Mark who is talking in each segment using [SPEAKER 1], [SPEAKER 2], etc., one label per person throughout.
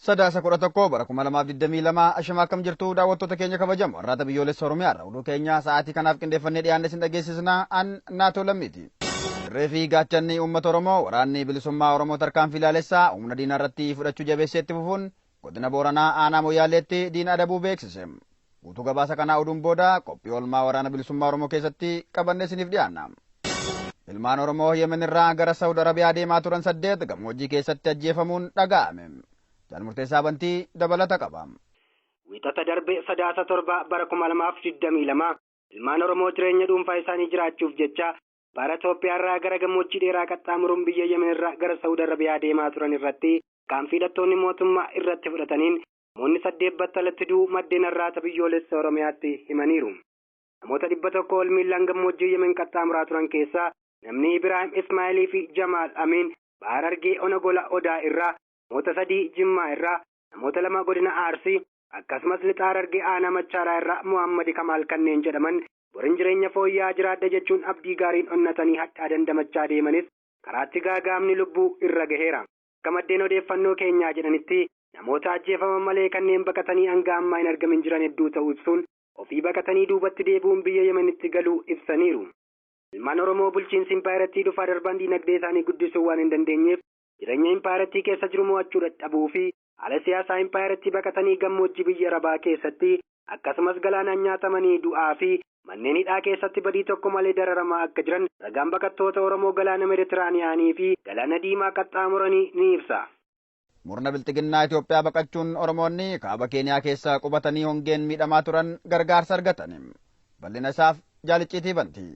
[SPEAKER 1] Sadaasa 11 bara 2022 ashama akkam jirtu daawwattoota keenya kabajamu warraata biyyoolessa Oromiyaarra oduu keenya sa'aatii kanaaf qindeeffannee dhiyaanne sin dhageessisna an naatoo lammiiti. Reefii gaachanni uummata Oromoo waraanni bilisummaa Oromoo tarkaanfii ilaalessaa humna diinaa irratti fudhachuu jabeesseetti fufuun godina Booranaa aanaa Moyyaaleetti diina adabuu beeksise. Guutuu gabaasa kanaa oduun booda qophii oolmaa waraana bilisummaa Oromoo keessatti qabannee isiniif dhiyaanna. Ilmaan Oromoo Yemen irraa gara Saudi Arabiyaa deemaa turan 8 gammoojjii keessatti ajjeefamuun dhaga'ame. Murteessaa bantii dabalata qaba.
[SPEAKER 2] Wiixata darbe sadaasa 7 bara 2022 ilmaan Oromoo jireenya dhuunfaa isaanii jiraachuuf jecha bara Itoophiyaa irraa gara gammoojjii dheeraa qaxxaamuruun biyya Yemen irraa gara Saudi Arabiyaa deemaa turan irratti kaanfiidhattoonni mootummaa irratti fudhataniin namoonni 8 battalatti du'uu maddeen irraata biyyoolessa Oromiyaatti himaniiru. Namoota 100 ol miilaan gammoojjii Yemen qaxxaamuraa turan keessaa namni Ibrahim Ismaa'ilii fi Jamaal Amin Baharargee Onagola Odaa irraa namoota 3 Jimmaa irraa namoota 2 godina Arsii akkasumas lixa Harargee aanaa Machaaraa irraa Muhammad Kamaal kanneen jedhaman borin jireenya fooyya'aa jiraadha jechuun abdii gaariin onnatanii hadhaa dandamachaa deemanis karaatti gaagaamni lubbuu irra gaheera. Akka maddeen odeeffannoo keenyaa jedhanitti namoota ajjeefaman malee kanneen baqatanii hanga ammaa hin argamin jiran hedduu ta'uu ibsuun ofii baqatanii duubatti deebi'uun biyya Yemenitti galuu ibsaniiru. Ilmaan Oromoo bulchiinsi impaayirattii dhufaa darban diinagdee isaanii guddisuu waan hin dandeenyeef jireenya impaayirattii keessa jiru mo'achuu dadhabuu fi haala siyaasaa impaayirattii baqatanii gammoojjii biyya Arabaa keessatti akkasumas galaanaan nyaatamanii du'aa fi manneen hidhaa keessatti badii tokko malee dararamaa akka jiran ragaan baqattoota Oromoo galaana Meeditiraaniyaanii fi galaana Diimaa qaxxaamuranii ni ibsa.
[SPEAKER 1] Murna bilxiginnaa Itoophiyaa baqachuun Oromoonni kaaba Keeniyaa keessa qubatanii hongeen miidhamaa turan gargaarsa argatan. Bal'ina isaaf jaalicciitii banti.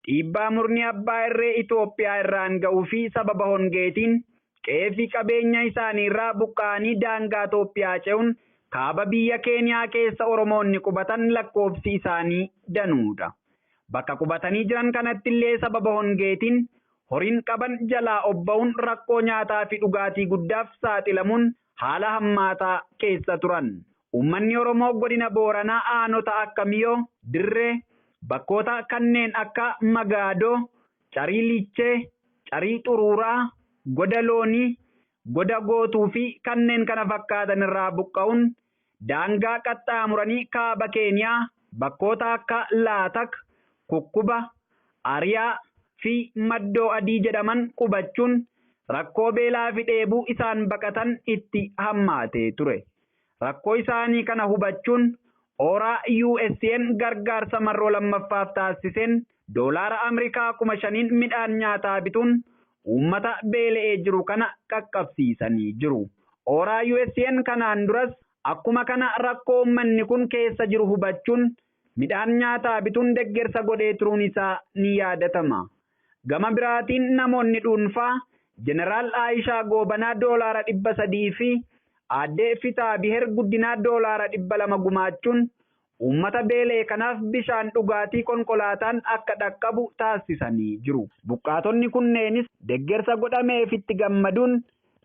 [SPEAKER 3] Dhiibbaa murni abbaa irree Itoophiyaa irraan ga'uu fi sababa hongeetiin qe'ee qabeenya isaanii irraa buqqa'anii daangaa Itoophiyaa ce'uun kaaba biyya Keeniyaa keessa Oromoonni qubatan lakkoofsi isaanii danuudha. Bakka qubatanii jiran kanatti illee sababa hongeetiin horiin qaban jalaa obba'uun rakkoo nyaataa fi dhugaatii guddaaf saaxilamuun haala hammaataa keessa turan. Uummanni Oromoo godina Booranaa aanota akka Miyoo, Dirree, bakkoota kanneen akka Magaadoo, Carii Lichee, Carii Xuruuraa, Goda Loonii, Goda Gootuu fi kanneen kana fakkaatan irraa buqqa'uun daangaa qaxxaamuranii kaaba Keeniyaa bakkoota akka Laatak, Kukkuba, Ariyaa fi Maddoo Adii jedhaman qubachuun rakkoo beelaa fi dheebuu isaan baqatan itti hammaatee ture. Rakkoo isaanii kana hubachuun Ooraa USN gargaarsa marroo lammaffaaf taasiseen doolaara Ameerikaa 5,000 midhaan nyaataa bituun uummata beela'ee jiru kana qaqqabsiisanii jiru. Ooraa USN kanaan duras akkuma kana rakkoo uummanni kun keessa jiru hubachuun midhaan nyaataa bituun deeggarsa godhee turuun isaa ni yaadatama. Gama biraatiin namoonni dhuunfaa Jeneraal Aayishaa Goobanaa doolaara 300 fi Aadde Fitaa Biher guddinaa doolaara 200 gumaachuun uummata beelee kanaaf bishaan dhugaatii konkolaataan akka dhaqqabu taasisanii jiru. Buqqaatonni kunneenis deeggarsa godhameef itti gammaduun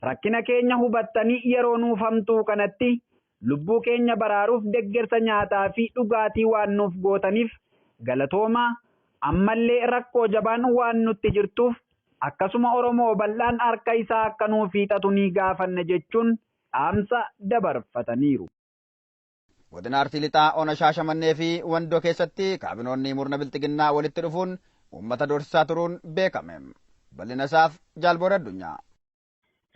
[SPEAKER 3] rakkina keenya hubattanii yeroo nuuf hamtuu kanatti lubbuu keenya baraaruuf deeggarsa nyaataa fi dhugaatii waan nuuf gootaniif galatoomaa ammallee rakkoo jabaan waan nutti jirtuuf akkasuma Oromoo bal'aan harka isaa akka nuuf hiixatu ni gaafanna jechuun dhaamsa dabarfataniiru.
[SPEAKER 1] Godina Arsii Lixaa Ona Shaashamannee fi Wandoo keessatti kaabinoonni murna bilxiginnaa walitti dhufuun uummata doorsisaa turuun beekame. Bal'ina isaaf jaalboora addunyaa.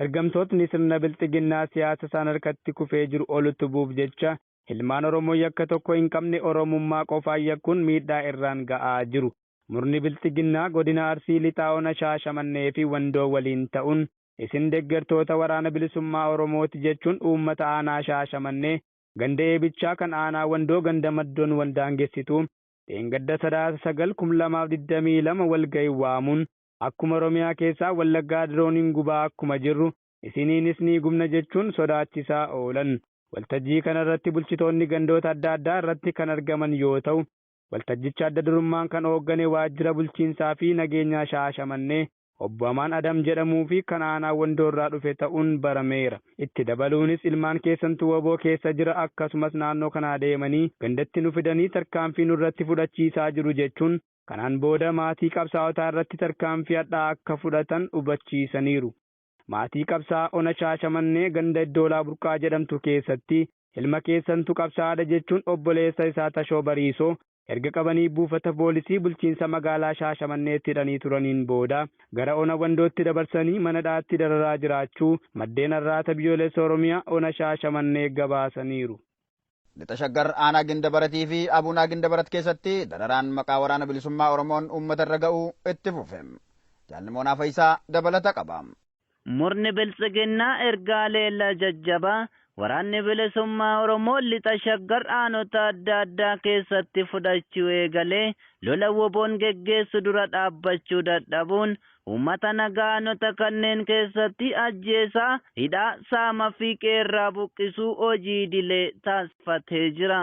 [SPEAKER 4] Ergamtootni sirna bilxiginnaa siyaasa isaan harkatti kufee jiru ol tubuuf jecha ilmaan Oromoo yakka tokko hin qabne Oromummaa qofaan yakkuun miidhaa irraan ga'aa jiru. Murni bilxiginnaa godina Arsii Lixaa Ona Shaashamannee fi Wandoo waliin ta'uun isin deeggartoota waraana bilisummaa Oromooti jechuun uummata aanaa Shaashamannee ganda eebichaa kan aanaa Wandoo ganda maddoon wal daangessitu dheengadda sadaasa 9/2022 walga'ii waamuun akkuma Oromiyaa keessaa Wallaggaa dirooniin gubaa akkuma jirru isiniinis ni gubna jechuun sodaachisaa oolan. Waltajjii kanarratti bulchitoonni gandoota adda addaa irratti kan argaman yoo ta'u waltajjicha adda durummaan kan hooggane waajjira bulchiinsaa fi nageenyaa Shaashamannee obbo Amaan Adam jedhamuu fi kan aanaa Wandoo irraa dhufe ta'uun barameera. Itti dabaluunis ilmaan keessantu woboo keessa jira akkasumas naannoo kanaa deemanii gandatti nu fidanii tarkaanfii nurratti fudhachiisaa jiru jechuun kanaan booda maatii qabsaa'otaa irratti tarkaanfii hadhaa akka fudhatan hubachiisaniiru. maatii qabsaa ona Shaashamannee ganda Iddoolaa Burqaa jedhamtu keessatti ilma keessantu qabsaadha jechuun obboleessa isaa Tashoo Bariisoo erga qabanii buufata poolisii bulchiinsa magaalaa Shaashamanneetti hidhanii turaniin booda gara ona Wandootti dabarsanii manadhaatti dararaa jiraachuu maddeen arraata biyyoolessa Oromiyaa ona Shaashamannee gabaasaniiru.
[SPEAKER 1] Lixa Shaggar aanaa Gindabaratii fi Abuunaa Gindabarat keessatti dararaan maqaa waraana bilisummaa Oromoon uummata irra ga'uu itti fufe. Jaalimoonaa Faayisaa dabalata qaba.
[SPEAKER 5] Murni biltsiginnaa ergaalee jajjabaa waraanni bilisummaa Oromoo lixa Shaggar aanota adda addaa keessatti fudhachuu eegalee lola woboon geggeessu dura dhaabbachuu dadhabuun uummata nagaanota kanneen keessatti ajjeesaa hidhaa saama fi qeerraa buqqisuu hojii idilee taasifatee jira.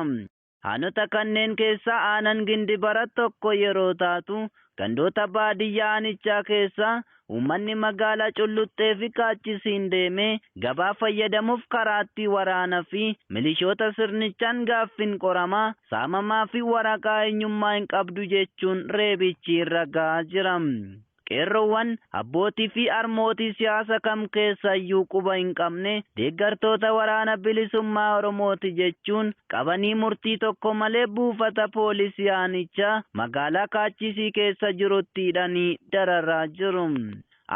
[SPEAKER 5] Aanota kanneen keessaa aanaan Gindibarat tokko yeroo taatu gandoota baadiyyaa aanichaa keessaa uummanni magaalaa Culluxxee fi Kaachisiin deemee gabaa fayyadamuuf karaatti waraana fi milishoota sirnichaan gaaffiin qoramaa saamamaa fi waraqaa eenyummaa hin qabdu jechuun reebichi irra ga'aa jira. Qeerroowwan abbootii fi harmootii siyaasa kam keessayyuu quba hin qabne deeggartoota waraana bilisummaa Oromooti jechuun qabanii murtii tokko malee buufata poolisii aanichaa magaalaa Kaachisii keessa jirutti hidhanii dararaa jiru.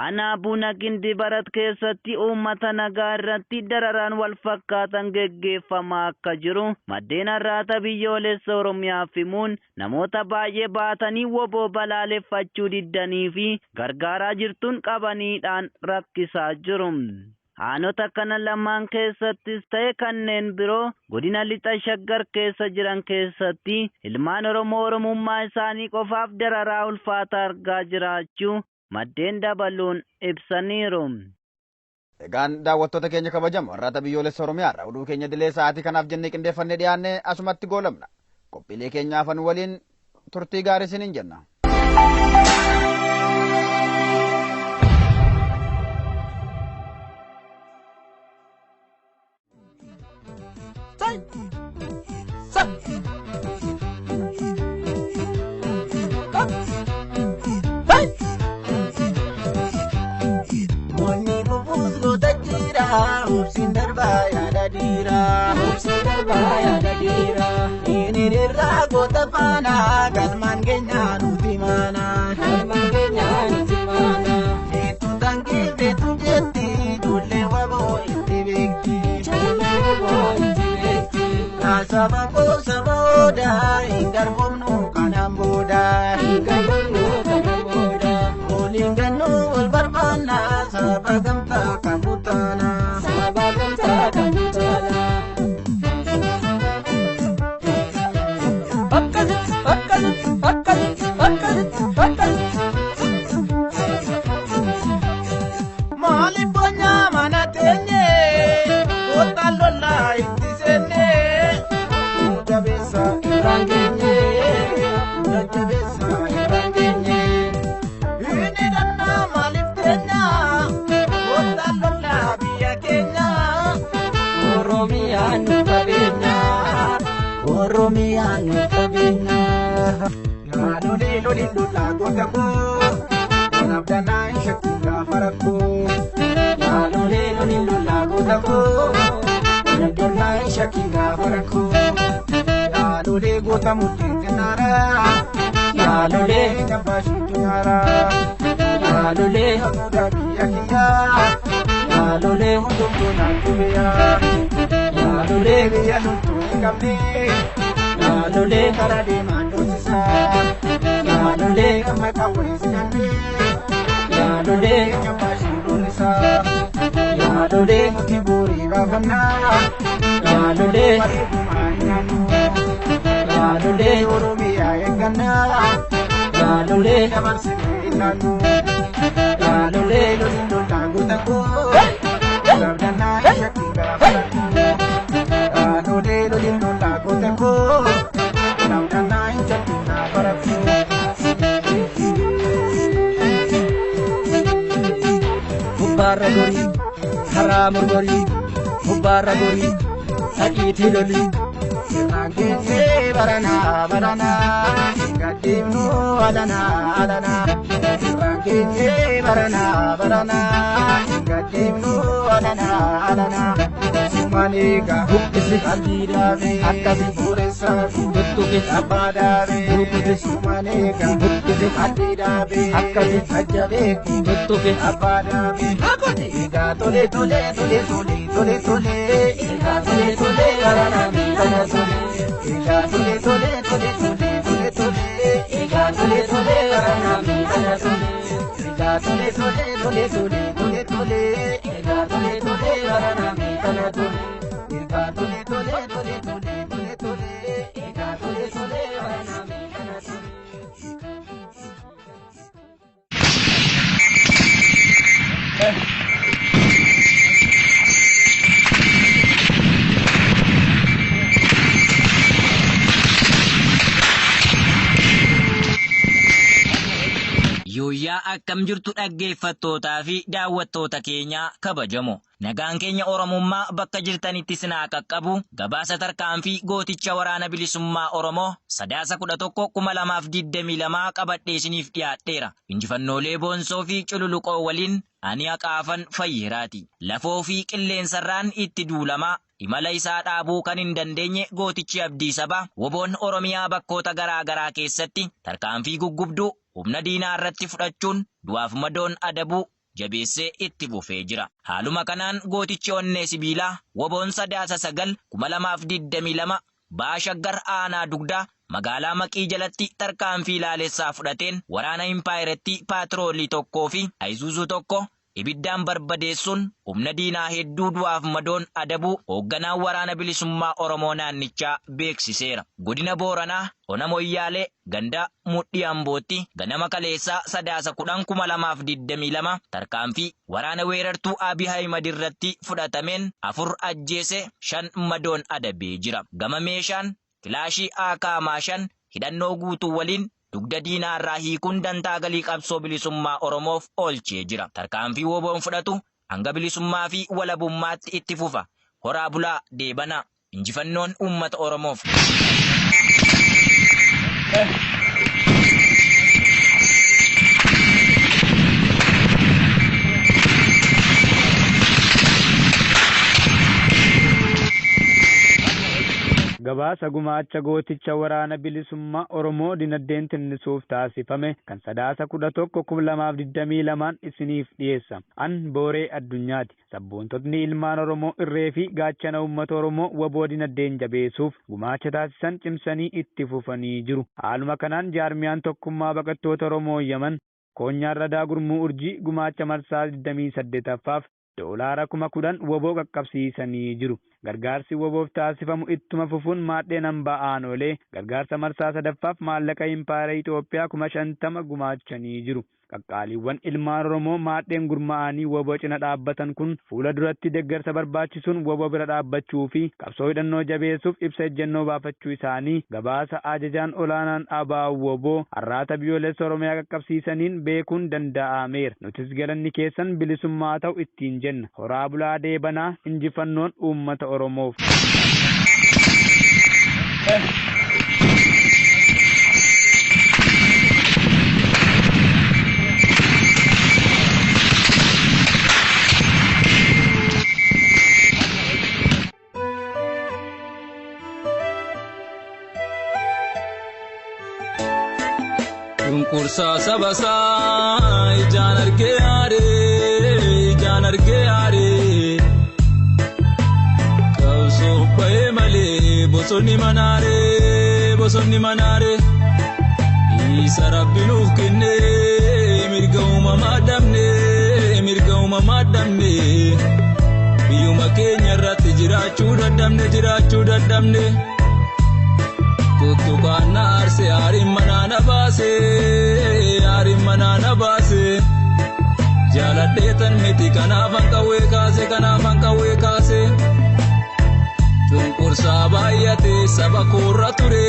[SPEAKER 5] Aanaa Abuunaa Gindibarat keessatti uummata nagaa irratti dararaan wal fakkaatan geggeeffamaa akka jiru maddeen arraata biyyoolessa Oromiyaaf himuun namoota baay'ee baatanii woboo balaaleffachuu diddanii fi gargaaraa jirtuun qabaniidhaan rakkisaa jiru. Aanota kana lamaan keessattis ta'e kanneen biroo godina lixa Shaggar keessa jiran keessatti ilmaan Oromoo Oromummaa isaanii qofaaf dararaa ulfaataa argaa jiraachuu maddeen dabaluun ibsaniiru.
[SPEAKER 1] Egaan daawwattoota keenya kabajamoo arraata biyyoolessa Oromiyaarraa oduu keenya dilee sa'aatii kanaaf jennee qindeeffannee dhiyaanne asumatti goolabna. Qophiilee keenyaafan waliin turtii gaarii isiniin jenna.
[SPEAKER 6] Hubsin darbaa yaada dhiira inni irraa goota faana galmaan keenya nuti maana ittuu tangeefetu jetti ijoollee waboo itti beekti kaasaba goosa booda hin garbomnu kanaan booda waliin gannuu wal barbaanna saba gamtaa kan butaana. Oromiyaan tabeenya yaadoli loli lolaa goota koo kanaaf danaan shakkii gaafa rakkoo yaadoli loli lolaa goota koo kanaaf danaan shakkii gaafa rakkoo yaadoli goota murtii xinnaara yaadoli jabaa shiitu yaara yaadoli hamuudaa biyya kiyyaa yaadoli hundumtuu naan tubeyaa yaadoli biyya loltuu hin qabne. Yaalole karaa deemaan doosisaa yaalole amma qawwees nyaanne yaalole nyaaphaa shindolisaa yaalole nuti boorii baafannaa yaalole bareedumaa nyaannu yaalole Oromiyaa eeggannaa yaalole dabarsinee ilaannu yaalole loliin lolaa goota koo sabdannaa shakkii gaafatannu yaalole loliin lolaa goota koo. Mubaara gorii karaa morgorii mubaara gorii sadii tilolii sirnaan keenya baranaa gadimnu alana alana ranginye barana barana gadimnu alana alana sumaniga hukkisi adirabe akkasi puresa tuttuki abadabe hukkisi sumaniga hukkisi adirabe akkasi ajjabe tuttuki abadabe hakoti iga tole tole tole tole tole tole iga tole tole barana kana tole iga tole tole tole tole tole tole iga tole tole barana kana tole iga tole tole tole tole tole tole iga tole tole barana kana tole iga tole tole tole tole tole tole iga tole tole barana kana tole.
[SPEAKER 7] Yooyyaa akkam jirtu dhaggeeffattootaa fi daawwattoota keenya kabajamoo. Nagaan keenya Oromummaa bakka jirtanitti sinaa qaqqabu gabaasa tarkaanfii gooticha waraana bilisummaa Oromoo sadaasa 11/2022 qabadhee isiniif dhiyaadheera. Injifannoolee boonsoo fi cululuqoo waliin ani haqaafan fayyiraati. Lafoo fi qilleensarraan itti duulamaa. Imala isaa dhaabuu kan hin dandeenye gootichi abdii sabaa woboon Oromiyaa bakkoota garaa garaa keessatti tarkaanfii guggubduu humna diinaa irratti fudhachuun du'aaf madoon adabuu jabeessee itti fufee jira. Haaluma kanaan gootichi onnee sibiilaa woboon sadaasa 9/2022 Baashaggar aanaa dugdaa magaalaa Maqii jalatti tarkaanfii laalessaa fudhateen waraana impaayireetti paatroolii tokkoo fi Ayisuuzuu tokko ibiddaan barbadeessuun humna diinaa hedduu du'aaf madoon adabuu hoogganaan waraana bilisummaa Oromoo naannichaa beeksiseera. Godina Booranaa Ona Moyyaalee ganda Mudhii Ambootti ganama kaleessaa sadaasa 10/2022 tarkaanfii waraana weerartuu Abiy Ahimad irratti fudhatameen 4 ajjeese 5 madoon adabee jira. Gama meeshaan kilaashii AK-5 hidhannoo guutuu waliin dugda diinaa irraa hiikuun dantaa galii qabsoo bilisummaa Oromoof oolchee jira. Tarkaanfii woboon fudhatu hanga bilisummaa fi walabummaatti itti fufa. Horaa bulaa deebanaa. Injifannoon uummata Oromoof.
[SPEAKER 4] Gabaasa gumaacha gooticha waraana bilisummaa Oromoo dinagdeen tinnisuuf taasifame kan sadaasa 11/2022 isiniif dhiyeessa. An Booree Addunyaati. Sabboontotni ilmaan Oromoo irree fi gaachana uummata Oromoo woboo dinagdeen jabeessuuf gumaacha taasisan cimsanii itti fufanii jiru. Haaluma kanaan jaarmiyaan tokkummaa baqattoota Oromoo Yaman koonyaan radaa gurmuu urjii gumaacha marsaa 28ffaaf doolaara 10,000 woboo qaqqabsiisanii jiru. Gargaarsi woboof taasifamu ittuma fufuun maadheen hambaa aanolee gargaarsa marsaa 3ffaaf maallaqa impaayera Itoophiyaa 50,000 gumaachanii jiru. Qaqqaaliiwwan ilmaan Oromoo maadheen gurmaa'anii woboo cina dhaabbatan kun fuula duratti deeggarsa barbaachisuun woboo bira dhaabbachuu fi qabsoo hidhannoo jabeessuuf ibsa ejjennoo baafachuu isaanii gabaasa ajajaan olaanaan ABO woboo har'aata biyyoolessa Oromiyaa qaqqabsiisaniin beekuun danda'ameera. Nutis galanni keessan bilisummaa ta'u ittiin jenna. Horaa bulaa deebanaa. Injifannoon uummata Oromoof.
[SPEAKER 8] Kursa sabasa ijaan argee aare qabsoo bahe malee bosonni manaare isa rabbi nuuf kennee mirga uumamaa dhabne biyyuma keenya irratti jiraachuu dadhabne Tuttukaan aarse aariin manaan baase jaaladheetan miti kanaafan qawwee kaase cunqursaa baay'ate saba koorra ture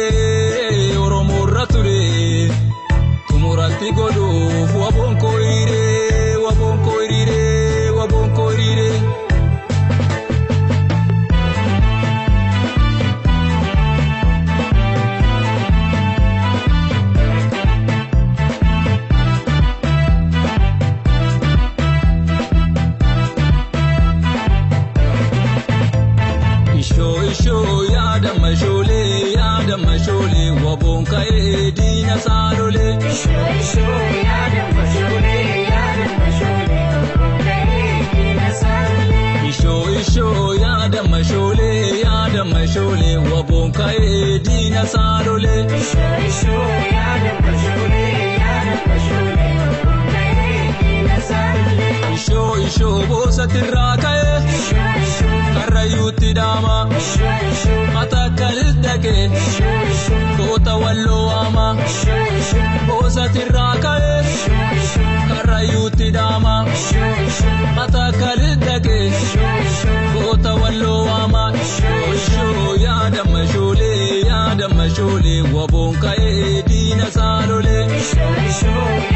[SPEAKER 8] Oromoorra ture tumuratti godhuuf waboon koo hiriire. Isho yaada mashole waboon ka'ee diina saalole. Isho yaada mashole waboon ka'ee diina saalole. Isho boosatirraa ka'ee karrayyuutti dhaama. Matakkalis dhaqee koota walloo waama. Boosatirraa ka'ee karrayyuutti dhaama. Matakkalis dhaqee koota walloo waama. Isho yaada mashole waboon ka'ee diina saalole. Isho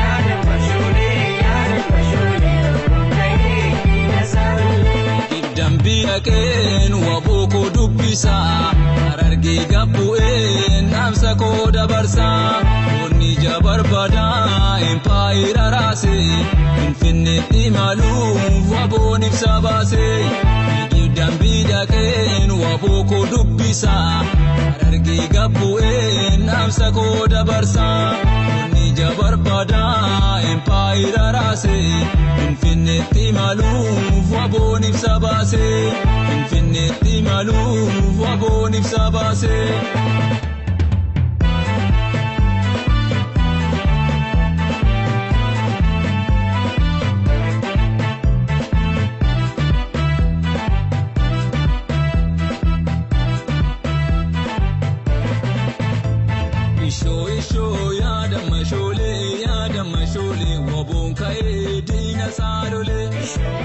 [SPEAKER 8] yaada mashole waboon ka'ee diina saalole. Dambii dhaqeen waboo koo dubbisaa Harargee gabbu'een dhaamsa koo dabarsaa. Onni jabarbadaa empaayira raasee Finfinneetti imaluuf waboon ibsa baasee. Dambii dhaqeen waboo koo dubbisaa Harargee gabbu'een dhaamsa koo dabarsaa. Onni jabarbadaa empaayira raasee Finfinneetti imaluuf waboon ibsa baasee. Finfinneetti imaluuf waboon ibsa baasee. Isho yaada mashole waboon ka'ee diina saalole.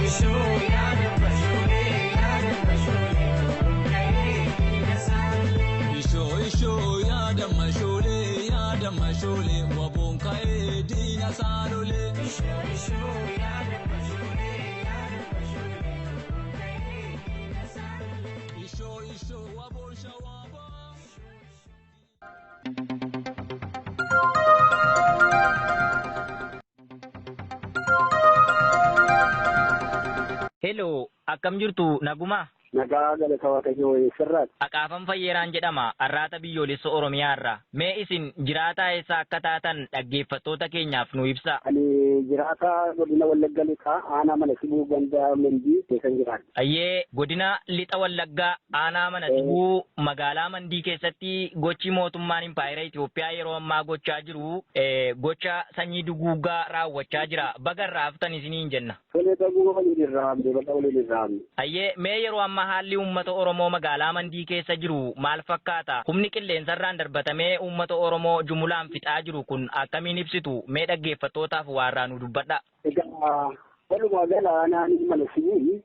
[SPEAKER 8] Isho yaada mashole waboon ka'ee diina saalole. Isho yaada mashole waboon ka'ee diina saalole. Isho yaada mashole waboon ka'ee diina saalole. Isho waboon shawaaba.
[SPEAKER 7] Hello, akkam jirtu naguma?
[SPEAKER 9] Nagaa galata Waaqayyoo sirraati.
[SPEAKER 7] Aqaafan Fayyeeraan jedhama arraata biyyoolessa Oromiyaa irraa. Mee isin jiraataa eessaa akka taatan dhaggeeffattoota keenyaaf nu ibsa.
[SPEAKER 9] Ani jiraataa godina Wallaggaa lixaa aanaa mana sibuu gandaa Mandii keessan jiraadha.
[SPEAKER 7] Ayyee godina lixa Wallaggaa aanaa mana sibuu magaalaa Mandii keessatti gochi mootummaan impaayera Itoophiyaa yeroo ammaa gochaa jiru gocha sanyii duguuggaa raawwachaa jira. Baga irraa haftan isiniin jenna.
[SPEAKER 9] Tolee duguuggaa waliin irraa hamdee baga waliin irraa hamdee.
[SPEAKER 7] Ayyee mee yeroo ammaa haalli uummata Oromoo magaalaa Mandii keessa jiru maal fakkaata? Humni qilleensarraan darbatamee uummata Oromoo jumulaan fixaa jiru kun akkamiin ibsitu? Mee dhaggeeffattootaaf waarraa nu dubbadha.
[SPEAKER 9] Egaa walumaa gala naannoo mana sibuu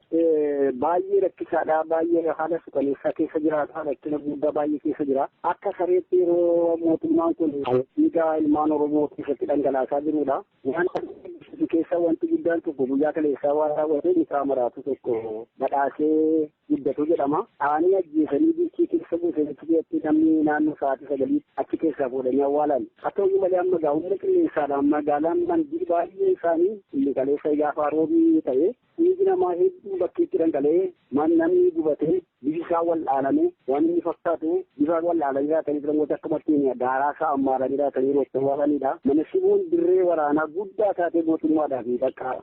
[SPEAKER 9] baay'ee rakkisaadha. Baay'ee haala suukaneessaa keessa jiraata. Rakkina guddaa baay'ee keessa jira. Akka sareetti yeroo mootummaan kun dhiiga ilmaan Oromoo keessatti dhangalaasaa jirudha. Keessa wanti guddaan tokko guyyaa kaleessaa waan raawwatee mucaa maraatu tokko badhaasee guddatu jedhama. Aanii ajjeesanii biichii keessa buusanii namni naannoo sa'aatii 9 achi keessaa fuudhanii awwaalan. Haa ta'u malee amma gaa'umna qilleensaadhaan magaalaan Mandii baay'ee isaanii inni kaleessa gaafa roobii ta'e dhiigi namaa hedduu bakkeetti dhangala'ee namni gubatee bifi isaa wal'aaname waan inni fakkaatu bifa wal'aananii jiraatanii filangoota akka martiin daaraa isaa ammaaranii jiraatanii roottan waasanidha. Mana sibuun dirree waraanaa guddaa taatee mootummaadhaa fi bakka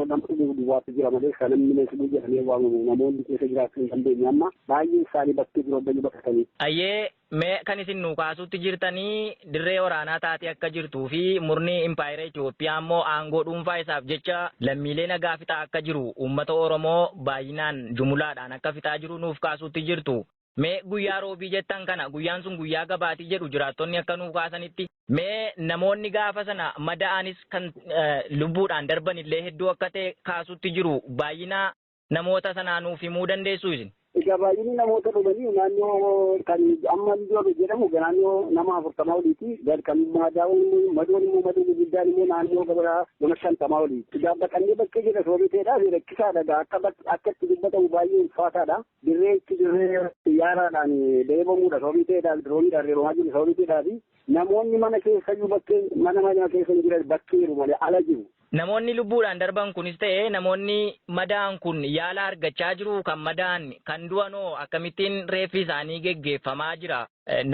[SPEAKER 9] namni duwwaatu jira malee kan namni mana sibuu jedhamee waamamu namoonni keessa jiraachuu hin dandeenye amma baay'ee isaanii bakkee jiru baay'ee bakkatanii.
[SPEAKER 7] Ayyee mee kan isin nu kaasutti jirtanii dirree waraanaa taatee akka jirtuu fi murni impaayera Itoophiyaa immoo aangoo dhuunfaa isaaf jecha lammiilee nagaa fixaa akka jiru uummata Oromoo baay'inaan jumulaadhaan akka fixaa jiru nuuf kaasutti jirtu. Mee guyyaa roobii jettan kana guyyaan sun guyyaa gabaatii jedhu jiraattonni akka nuuf kaasanitti mee namoonni gaafa sana mada'anis kan lubbuudhaan darban illee hedduu akka ta'e kaasutti jiru baay'ina namoota sanaa nuuf himuu dandeessu isin?
[SPEAKER 9] Egaa baay'inni namoota dhumanii naannoo kan amma ijoollee jedhamu naannoo nama 40 oliiti. Kan madoon immoo madoon guddaan immoo naannoo gabaraa nama 50 oliiti. Egaa baqannee bakkee jira soorii ta'edhaaf rakkisaadha. Akka itti dubbatamu baay'ee ulfaataadha. Dirree xiyyaaraadhaan deemamuudha soorii ta'edhaaf dirooniidhaan reebamaa jiru soorii ta'edhaaf namoonni mana keessa jiru bakkee mana keessa jiran bakkeeru malee ala jiru.
[SPEAKER 7] Namoonni lubbuudhaan darban kunis ta'e namoonni madaan kun yaala argachaa jiru kan madaan kan du'anoo akkamittiin reeffi isaanii geggeeffamaa jira.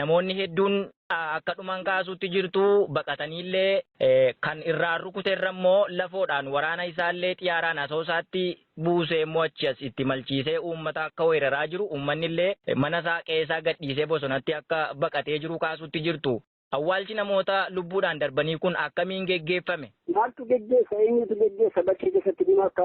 [SPEAKER 7] Namoonni hedduun akka dhuman kaasutti jirtu baqataniillee kan irraan rukuteerra immoo lafoodhaan waraana isaallee xiyyaaraan asoosaatti buusee immoo achi as itti malchiisee uummata akka weeraraa jiru uummanni illee mana isaa qeessaa gadhiisee bosonatti akka baqatee jiru kaasutti jirtu. Awwaalchi namoota lubbuudhaan darbanii kun akkamiin geggeeffame?
[SPEAKER 9] Maaltu geggeessa? Eenyutu geggeessa? Bakkee keessatti kun akka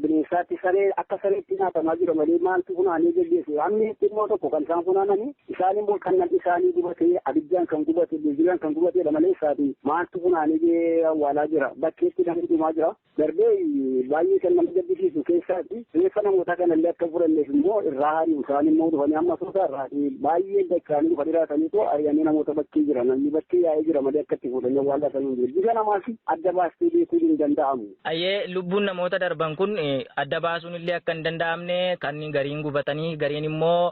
[SPEAKER 9] bineensaatti saree akka sareetti nyaatamaa jira malee maaltu funaanee geggeesse? Hammi immoo tokko kan isaan funaananii isaan immoo kan isaanii gubatee abiddaan kan gubate beejilaan kan gubateedha malee isaati maaltu funaanee awwaalaa jira? Bakkeetti namni dhumaa jira. Darbee baay'ee kan nama gaddisiisu keessaati reeffa namoota kanallee akka furanneef immoo irraa hari'u isaan immoo dhufanii amma soota irraati baay'ee dachanii dhufa dhiraataniitu ari'anii namoota bakkee jira namni bakkee yaa'ee jira malee akkatti fuudhanii awwaallatanii jiru. Bisa namaas adda baastee beekuun hin danda'amu.
[SPEAKER 7] Ayyee lubbuun namoota darban kun adda baasuun illee akka hin danda'amne kan gariin gubatanii gariin immoo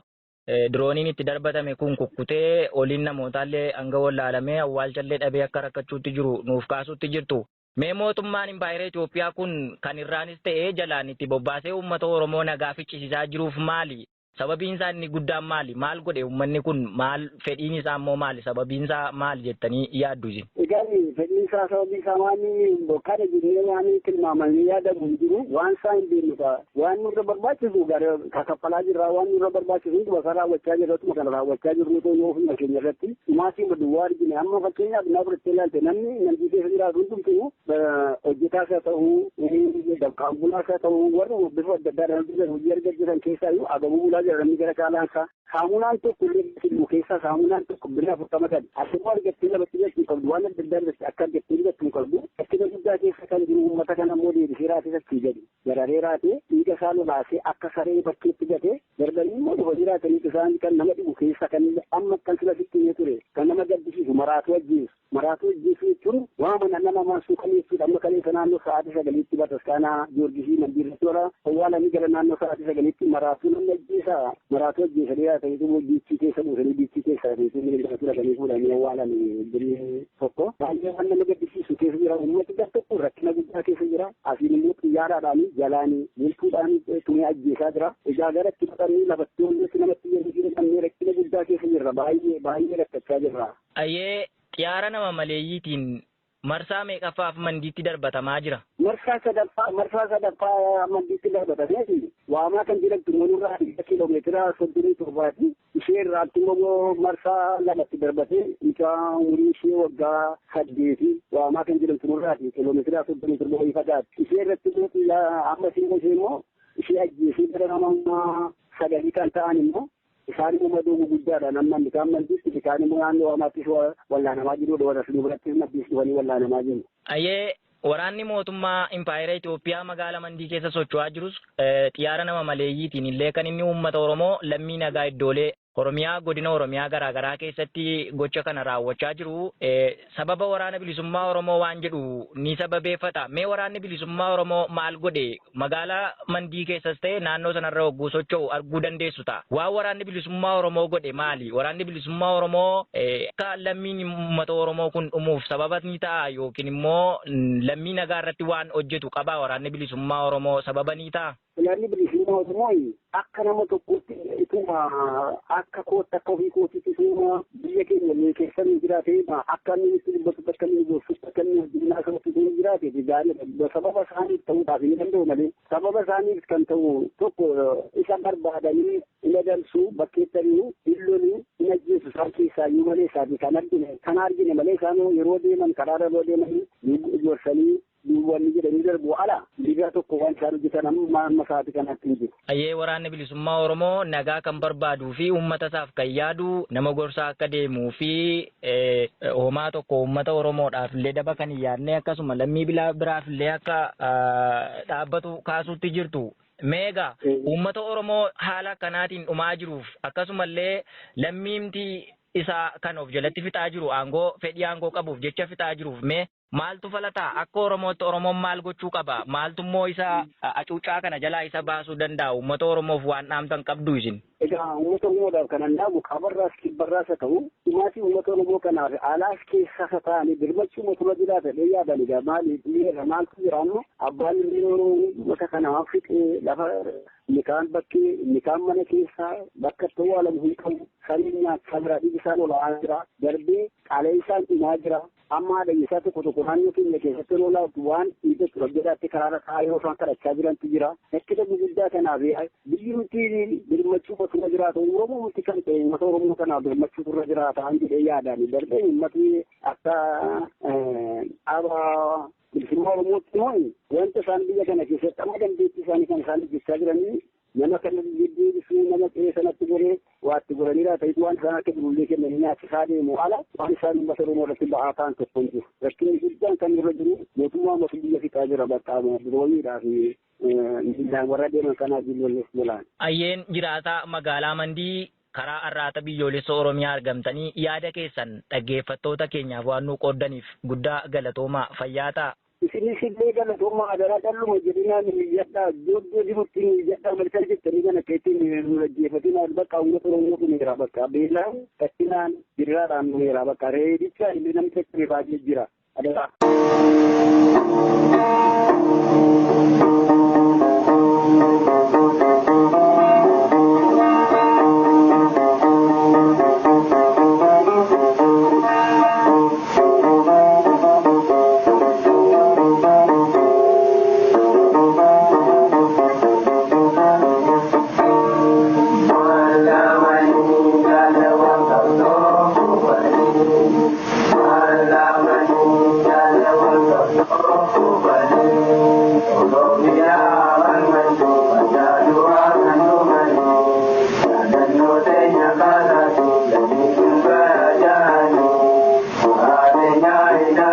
[SPEAKER 7] dirooniin itti darbatame kun kukkutee oliin namootaallee hanga wallaalamee awwaalchallee dhabee akka rakkachuutti jiru nuuf kaasutti jirtu. Mee mootummaan Impaayera Itoophiyaa kun kan irraanis ta'ee jalaan itti bobbaasee uummata Oromoo nagaa ficcisiisaa jiruuf maali? Sababiin isaa inni guddaan maali? Maal godhe uummanni kun maal fedhiin isaa immoo maali? Sababiin isaa maali jettanii yaaddu isin?
[SPEAKER 9] Egaa fedhiin isaa sababiin isaa waan kana jennee waan tilmaamanii yaadamu hin jiru waan isaa hin beeknudha. Waan nurra barbaachisu kaffalaa jirra waan nurra barbaachisu hundi bakka raawwachaa jirratuma kana raawwachaa jirru ta'uu ofuma keenya irratti maasii maduwwaa argine amma fakkeenyaaf naa fudhattee ilaalte namni namtii keessa jiraatu hundumtuu hojjetaas haa ta'uu dabqaan bunaas haa ta'uu warra bifa adda addaadhaan hojii argatan keessaa iyyuu agabuu bulaa namni gara caalaansaa saamunaan tokko illee keessaa saamunaan tokko birrii 40 kan asirraa argattee lafatti jechuu qabdu waan adda addaa irratti akka argattee jechuu qabdu akkina guddaa keessa kan jiru uummata kana immoo deebisee raatee achii gadi gararee raatee dhiiga isaa lolaasee akka saree bakkeetti gatee darbanii immoo dhufa jiraatanii isaan kan nama dhibu keessa kan amma kan sila fittinee ture kan nama gaddisiisu maraatuu ajjeesu jechuun waama nama maasuu kan jechuudha amma kaleessa naannoo sa'aatii 9tti bataskaanaa Giyoorgisii Mandiirratti wara awwaalanii gara naannoo sa'aatii 9tti maraatuu namni ajjeesa maraatuu ajjeesanii yaatanii biichii keessa buusanii biichii keessa miidhagina turatanii fuudhanii awwaalan birrii tokko baay'ee waan nama gaddisiisu keessa jira uummati tokko rakkina guddaa keessa jira asiin immoo xiyyaaraadhaan jalaanii loltuudhaan tumee ajjeesaa jira egaa gara itti fudhanii lafatti hundatti namatti yeroo kanneen rakkina guddaa keessa jirra baay'ee rakkachaa jirra.
[SPEAKER 7] Ayyee xiyyaara nama maleeyyiitiin marsaa meeqaffaaf mandiitti darbatamaa jira?
[SPEAKER 9] Marsaa sadaffaa mandiitti darbatamee waamaa kan jedhamtu manurraa kiiloomeetira 37 ishee irraatti immoo marsaa lamatti darbatee mucaa umurii ishee waggaa 8 waamaa kan jedhamtu nurraati kiiloomeetira 37 fagaatti ishee irratti amma ishee immoo ishee ajjeesee gara nama 9 kan ta'an immoo isaan immoo madoomu guddaadha namni kan mandiitti isaan immoo naannoo waamaattis wallaanamaa jiru warra sun birattis maddiis dhufanii wallaanamaa jiru.
[SPEAKER 7] Ayyee waraanni mootummaa Impaayera Itoophiyaa magaalaa Mandii keessa socho'aa jirus xiyyaara nama maleeyyiitiin illee kan inni uummata Oromoo lammii nagaa iddoolee Oromiyaa godina Oromiyaa garaagaraa keessatti gocha kana raawwachaa jiru. Sababa waraana bilisummaa Oromoo waan jedhu ni sababeeffata. Mee waraanni bilisummaa Oromoo maal godhe magaalaa Mandii keessas ta'e naannoo sanarra hogguu socho'u arguu dandeessu ta'a. Waan waraanni bilisummaa Oromoo godhe maali? Waraanni bilisummaa Oromoo akka lammiin uummata Oromoo kun dhumuuf sababa ni ta'a yookiin immoo lammii nagaa irratti waan hojjetu qaba waraanni bilisummaa Oromoo sababa ni ta'a?
[SPEAKER 9] Waraanni bilisummaa Oromoo akka nama tokkotti ituma akka kootti akka ofii kootitti ituma biyya keenya keessatti jiraate akka inni itti dubbatu akka inni gorsutti akka inni hojjennaa sabatti ituma jiraate gaariidha. Sababa isaaniif ta'uudhaaf hin danda'u malee sababa isaaniif kan ta'u tokko isa barbaadanii hin adamsu bakkeettanii hin loluu hin ajjeesu isaan keessaa iyyuu malee isaati kan argine malee isaan yeroo deeman karaarra yeroo deemanii gorsanii wanni jedhanii darbu ala biyya tokko waan isaan hojjetan amma isaati kanatti hin jiru.
[SPEAKER 7] Ayyee waraanni bilisummaa Oromoo nagaa kan barbaaduu fi uummata isaaf kan yaadu nama gorsaa akka deemuu fi homaa tokko uummata Oromoodhaaf illee daba kan hin yaadne akkasuma lammii biraaf illee akka dhaabbatu kaasuutti jirtu. Meegaa uummata Oromoo haala kanaatiin dhumaa jiruuf akkasumallee lammiimti isaa kan of jalatti fixaa jiru aangoo fedhii aangoo qabuuf jecha fixaa jiruuf mee Maaltu falataa akka Oromootti Oromoon maal gochuu qaba? Maaltu immoo isa acuucaa kana jalaa isa baasuu danda'a? Uummata Oromoof waan dhaamtan qabdu isin.
[SPEAKER 9] Egaa uummata Oromoodhaaf kan dhaamu kabarraas kibbarraas haa ta'u dhumaatii uummata Oromoo kanaaf alaas keessas ta'anii birmachuu mootummaa jiraata dha yaadan egaa maaltu jira ammoo abbaan uummata kanaaf fixee lafa nikaan bakkee nikaan mana keessaa bakka ta'uu alamu hin qabu saniin nyaachaa jira dhiibisaan ola'aa jira darbee qaalee isaan dhumaa jira amma haadha isaa tokko naannoo keenya keessatti lolaa waan dhiibatu rabbiidhaatti karaarra taa'ee yoo isaan kadhachaa jirantu jira rakkina gurguddaa kanaaf biyyi nuti birmachuu mootummaa jiraata Oromoo nuti kan ta'e uummata Oromoo kanaaf birmachuu turre jiraata an jedhee yaadaan darbee uummati akka dhaaba bilisummaa Oromootti moo'in wanta isaan biyya kana keessatti amma dandeettii isaanii kan isaan hojjechaa jiranii nama kana deddeebisuu nama qe'ee sanatti goree waatti goraniidha ta'etu waan isaan akka jirullee kennanii nyaachisaa deemu ala waan isaan uummata Oromoo irratti ba'aa ta'an tokko hin jiru. Rakkinni guddaan kan irra jiru mootummaa mootummaa biyya fixaa jira bakka birooyiidhaa fi miidhaan warra deeman kanaa biyyoollees jalaan.
[SPEAKER 7] Ayyeen jiraataa magaalaa Mandii karaa arraata biyyoolessa Oromiyaa argamtanii yaada keessan dhaggeeffattoota keenyaaf waan nu qooddaniif guddaa galatoomaa fayyaa ta'a.
[SPEAKER 9] Isinis illee galatoomaa adaraa dhalluma jedhinaan miyyadhaa iddoo jirutti miyyadhaa malkan jettanii kana keettiin nu dhaggeeffatinaan bakka uummata Oromoo dhumeera bakka beelaan takkinaan biraadhaan dhumeera bakka reedicha illee namni tokko baay'ee jira adaraa.
[SPEAKER 6] Yeah.